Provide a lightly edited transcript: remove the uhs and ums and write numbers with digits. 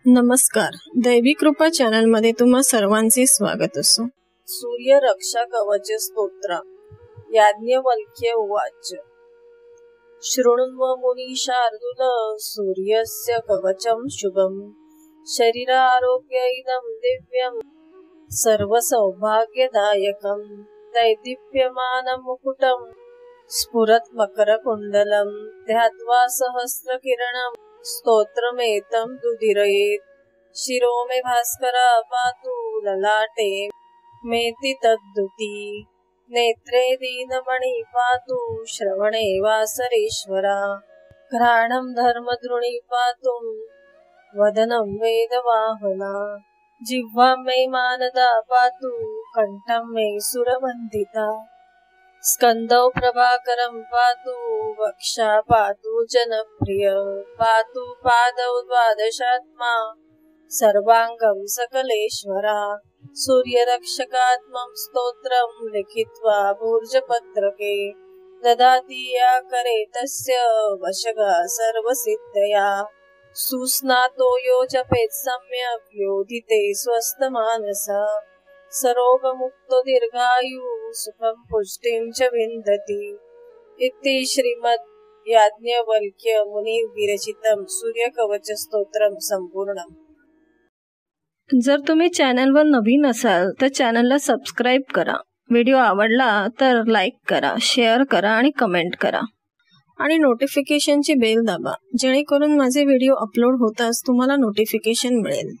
नमस्कार, दैवी कृपा चॅनल मध्ये तुम्हा सर्वांचे स्वागत असो। सूर्य रक्षा कवच स्तोत्र। याज्ञवल्क्य उवाच। शृण्व मुनी शार्दूल सूर्यस्य कवचं शुभम् शरीरारोग्यैदं दिव्यं सर्व सौभाग्यदायकं दैदीप्यमानं मुकुटं स्फुरत् मकरकुण्डलं ध्यात्वा सहस्रकिरणं स्तोत्रमेतं दुदीरयेत् शिरो मे भास्करा पातु ललाटे मेति तद्दुती नेत्रे दीनमणि पातु श्रवणे वासरेश्वरा घ्राणं धर्मद्रुणी पातु वदनं वेदवाहना जिह्वा मे मानदा पातु कण्ठं मे सुरवन्दिता स्कन्दौ प्रभाकरं पातु वक्षा पातु जनप्रिय पातु पादौ द्वादशात्मा सर्वांगं सकलेश्वरा सूर्यरक्षकात्मं स्तोत्रं लिखित्वा भूर्जपत्रके ददाति या करे तस्य वशगा सर्वसिद्धया सुस्नातो यो जपेत् सम्यक् योधिते स्वस्थमानसा सरोगमुक्तो दीर्घायु सुखं पुष्टिं च विन्दति इति श्रीमद् याज्ञवल्क्य मुनि विरचितं सूर्यकवच स्तोत्रम संपूर्णम। जर तुम्ही चॅनलवर नवीन असाल तर चॅनलला सबस्क्राइब करा, व्हिडिओ आवडला तर लाईक करा, शेअर करा आणि कमेंट करा आणि नोटिफिकेशनची बेल दाबा, जेणेकरून माझे व्हिडिओ अपलोड होताच तुम्हाला नोटिफिकेशन मिळेल।